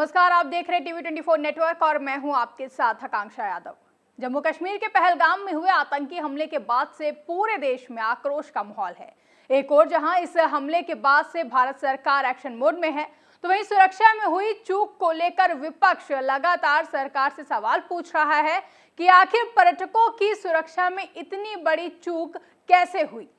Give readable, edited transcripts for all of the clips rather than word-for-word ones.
नमस्कार, आप देख रहे हैं टीवी 24 नेटवर्क और मैं हूं आपके साथ आकांक्षा यादव। जम्मू कश्मीर के पहलगाम में हुए आतंकी हमले के बाद से पूरे देश में आक्रोश का माहौल है। एक और जहां इस हमले के बाद से भारत सरकार एक्शन मोड में है, तो वहीं सुरक्षा में हुई चूक को लेकर विपक्ष लगातार सरकार से सवाल पूछ रहा है कि आखिर पर्यटकों की सुरक्षा में इतनी बड़ी चूक कैसे हुई,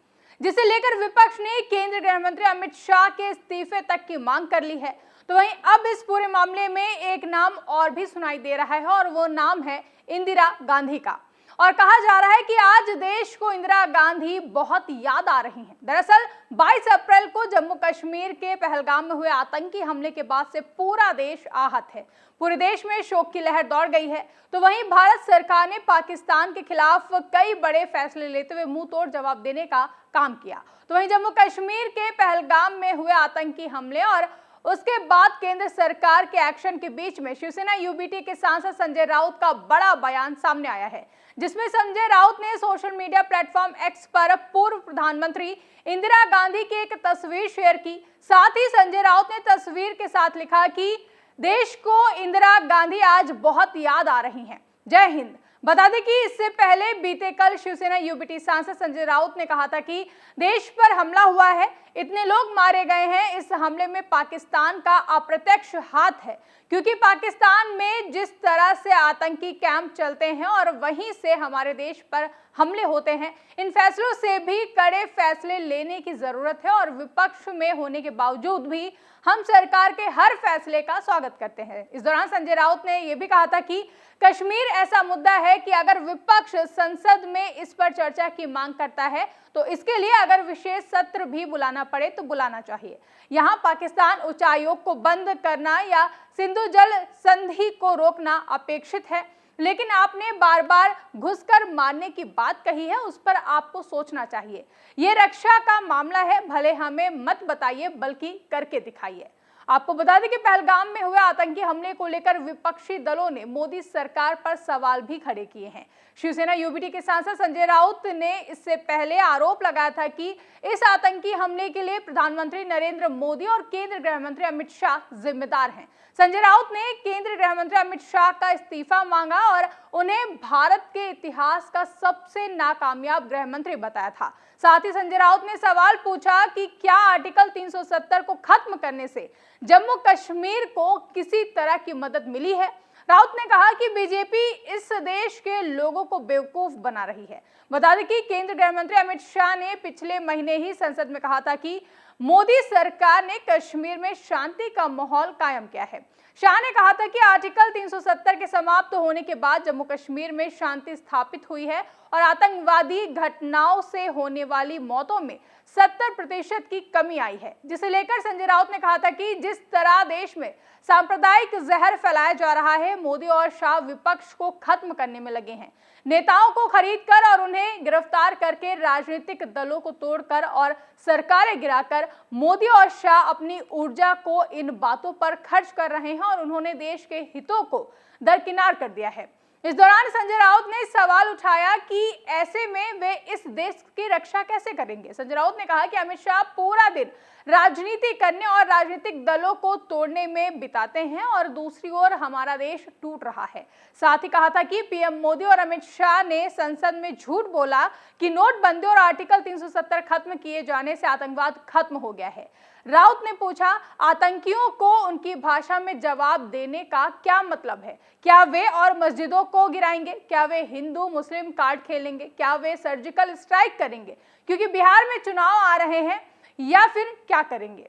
जिसे लेकर विपक्ष ने केंद्रीय गृह मंत्री अमित शाह के इस्तीफे तक की मांग कर ली है। तो वहीं अब इस पूरे मामले में एक नाम और भी सुनाई दे रहा है और वो नाम है इंदिरा गांधी का। और कहा जा रहा है कि आज देश को इंदिरा गांधी बहुत याद आ रही हैं। दरअसल 22 अप्रैल को जम्मू कश्मीर के पहलगाम में हुए आतंकी हमले के बाद से पूरा देश आहत है। पूरे देश में शोक की लहर दौड़ गई है। तो वहीं भारत सरकार ने पाकिस्तान के खिलाफ कई बड़े फैसले लेते हुए मुंह तोड़ जवाब देने का काम किया। तो वहीं जम्मू कश्मीर के पहलगाम में हुए आतंकी हमले और उसके बाद केंद्र सरकार के एक्शन के बीच में शिवसेना यूबीटी के सांसद संजय राउत का बड़ा बयान सामने आया है, जिसमें संजय राउत ने सोशल मीडिया प्लेटफॉर्म एक्स पर पूर्व प्रधानमंत्री इंदिरा गांधी की एक तस्वीर शेयर की। साथ ही संजय राउत ने तस्वीर के साथ लिखा कि देश को इंदिरा गांधी आज बहुत याद आ रही हैं। जय हिंद। बता दें कि इससे पहले बीते कल शिवसेना यूबीटी सांसद संजय राउत ने कहा था कि देश पर हमला हुआ है, इतने लोग मारे गए हैं, इस हमले में पाकिस्तान का अप्रत्यक्ष हाथ है, क्योंकि पाकिस्तान में जिस तरह से आतंकी कैंप चलते हैं और वहीं से हमारे देश पर हमले होते हैं, इन फैसलों से भी कड़े फैसले लेने की जरूरत है और विपक्ष में होने के बावजूद भी हम सरकार के हर फैसले का स्वागत करते हैं। इस दौरान संजय राउत ने यह भी कहा था कि कश्मीर ऐसा मुद्दा है कि अगर विपक्ष संसद में इस पर चर्चा की मांग करता है तो इसके लिए अगर विशेष सत्र भी बुलाना पड़े तो बुलाना चाहिए। यहाँ पाकिस्तान उच्चायोग को बंद करना या सिंधु जल संधि को रोकना अपेक्षित है, लेकिन आपने बार बार घुसकर मारने की बात कही है, उस पर आपको सोचना चाहिए। ये रक्षा का मामला है, भले हमें मत बताइए बल्कि करके दिखाइए। आपको बता दें कि पहलगाम में हुए आतंकी हमले को लेकर विपक्षी दलों ने मोदी सरकार पर सवाल भी खड़े किए हैं। शिवसेना यूबीटी के सांसद संजय राउत ने इससे पहले आरोप लगाया था कि इस आतंकी हमले के लिए प्रधानमंत्री नरेंद्र मोदी और केंद्रीय गृह मंत्री अमित शाह जिम्मेदार हैं। संजय राउत ने केंद्रीय गृह मंत्री अमित शाह का इस्तीफा मांगा और उन्हें भारत के इतिहास का सबसे नाकामयाब गृह मंत्री बताया था। साथ ही संजय राउत ने सवाल पूछा कि क्या आर्टिकल 370 को खत्म करने से जम्मू कश्मीर को किसी तरह की मदद मिली है। राउत ने कहा कि बीजेपी इस देश के लोगों को बेवकूफ बना रही है। बता दें कि केंद्रीय गृह मंत्री अमित शाह ने पिछले महीने ही संसद में कहा था कि मोदी सरकार ने कश्मीर में शांति का माहौल कायम किया है। शाह ने कहा था कि आर्टिकल 370 के समाप्त होने के बाद जम्मू कश्मीर में शांति स्थापित हुई है और आतंकवादी घटनाओं से होने वाली मौतों में 70% की कमी आई है, जिसे लेकर संजय राउत ने कहा था कि जिस तरह देश में सांप्रदायिक जहर फैलाया जा रहा है, मोदी और शाह विपक्ष को खत्म करने में लगे हैं। नेताओं को खरीदकर और उन्हें गिरफ्तार करके राजनीतिक दलों को तोड़कर और सरकारें गिराकर मोदी और शाह अपनी ऊर्जा को इन बातों पर खर्च कर रहे हैं और उन्होंने देश के हितों को दरकिनार कर दिया है। इस दौरान संजय राउत ने सवाल उठाया कि ऐसे में वे इस देश की रक्षा कैसे करेंगे। संजय राउत ने कहा कि अमित शाह पूरा दिन राजनीति करने और राजनीतिक दलों को तोड़ने में बिताते हैं और दूसरी ओर हमारा देश टूट रहा है। साथ ही कहा था कि पीएम मोदी और अमित शाह ने संसद में झूठ बोला कि नोटबंदी और आर्टिकल 370 खत्म किए जाने से आतंकवाद खत्म हो गया है। राउत ने पूछा, आतंकियों को उनकी भाषा में जवाब देने का क्या मतलब है? क्या वे और मस्जिदों को गिराएंगे? क्या वे हिंदू मुस्लिम कार्ड खेलेंगे? क्या वे सर्जिकल स्ट्राइक करेंगे क्योंकि बिहार में चुनाव आ रहे हैं, या फिर क्या करेंगे?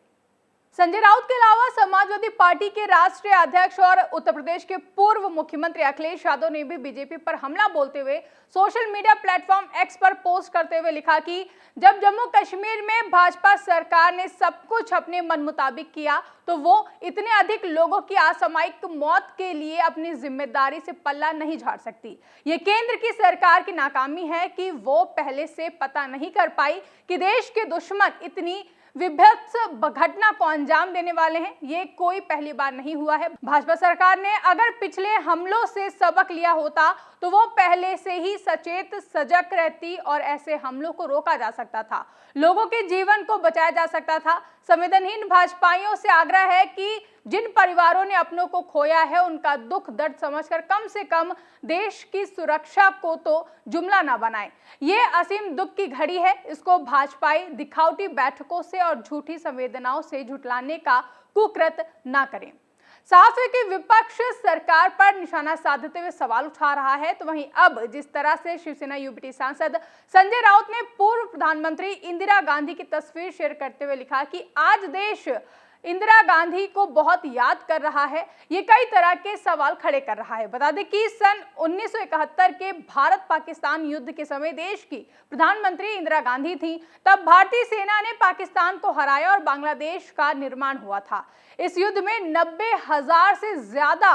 संजय राउत के अलावा समाजवादी पार्टी के राष्ट्रीय अध्यक्ष और उत्तर प्रदेश के पूर्व मुख्यमंत्री अखिलेश यादव ने भी बीजेपी पर हमला बोलते हुए सोशल मीडिया प्लेटफॉर्म एक्स पर पोस्ट करते हुए लिखा कि जब जम्मू कश्मीर में भाजपा सरकार ने सब कुछ अपने मन मुताबिक किया तो वो इतने अधिक लोगों की असामयिक मौत के लिए अपनी जिम्मेदारी से पल्ला नहीं झाड़ सकती। ये केंद्र की सरकार की नाकामी है कि वो पहले से पता नहीं कर पाई कि देश के दुश्मन इतनी विभत्स घटना को अंजाम देने वाले हैं। ये कोई पहली बार नहीं हुआ है। भाजपा सरकार ने अगर पिछले हमलों से सबक लिया होता तो वो पहले से ही सचेत सजग रहती और ऐसे हमलों को रोका जा सकता था, लोगों के जीवन को बचाया जा सकता था। संवेदनहीन भाजपाइयों से आग्रह है कि जिन परिवारों ने अपनों को खोया है उनका दुख दर्द समझकर कम से कम देश की सुरक्षा को तो जुमला ना बनाएं। ये असीम दुख की घड़ी है, इसको भाजपाई दिखावटी बैठकों से और झूठी संवेदनाओं से झुठलाने का कुकृत ना करें। साफ है कि विपक्ष सरकार पर निशाना साधते हुए सवाल उठा रहा है, तो वहीं अब जिस तरह से शिवसेना यूबीटी सांसद संजय राउत ने पूर्व प्रधानमंत्री इंदिरा गांधी की तस्वीर शेयर करते हुए लिखा कि आज देश इंदिरा गांधी को बहुत याद कर रहा है, ये कई तरह के सवाल खड़े कर रहा है। बता दें कि सन 1971 के भारत पाकिस्तान युद्ध के समय देश की प्रधानमंत्री इंदिरा गांधी थी। तब भारतीय सेना ने पाकिस्तान को हराया और बांग्लादेश का निर्माण हुआ था। इस युद्ध में 90,000 से ज्यादा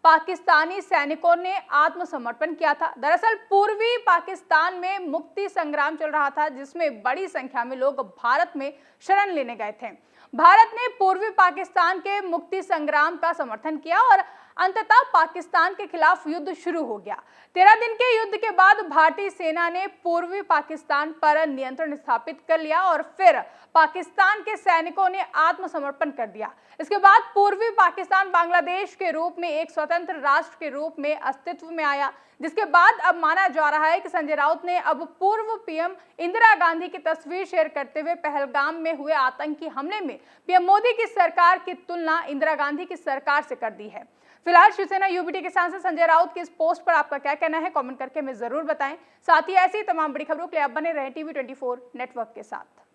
पाकिस्तानी सैनिकों ने आत्मसमर्पण किया था। दरअसल पूर्वी पाकिस्तान में मुक्ति संग्राम चल रहा था, जिसमें बड़ी संख्या में लोग भारत में शरण लेने गए थे। भारत ने पूर्वी पाकिस्तान के मुक्ति संग्राम का समर्थन किया और अंततः पाकिस्तान के खिलाफ युद्ध शुरू हो गया। 13 दिन के युद्ध के बाद भारतीय सेना ने पूर्वी पाकिस्तान पर नियंत्रण स्थापित कर लिया और फिर पाकिस्तान के सैनिकों ने आत्मसमर्पण कर दिया। इसके बाद पूर्वी पाकिस्तान बांग्लादेश के रूप में एक स्वतंत्र राष्ट्र के रूप में अस्तित्व में आया, जिसके बाद अब माना जा रहा है कि संजय राउत ने अब पूर्व पीएम इंदिरा गांधी की तस्वीर शेयर करते हुए पहलगाम में हुए आतंकी हमले में पीएम मोदी की सरकार की तुलना इंदिरा गांधी की सरकार से कर दी है। फिलहाल शिवसेना यूबीटी के सांसद संजय राउत की इस पोस्ट पर आपका क्या कहना है, कमेंट करके हमें जरूर बताएं। साथ ही ऐसी तमाम बड़ी खबरों के लिए आप बने रहें टीवी 24 नेटवर्क के साथ।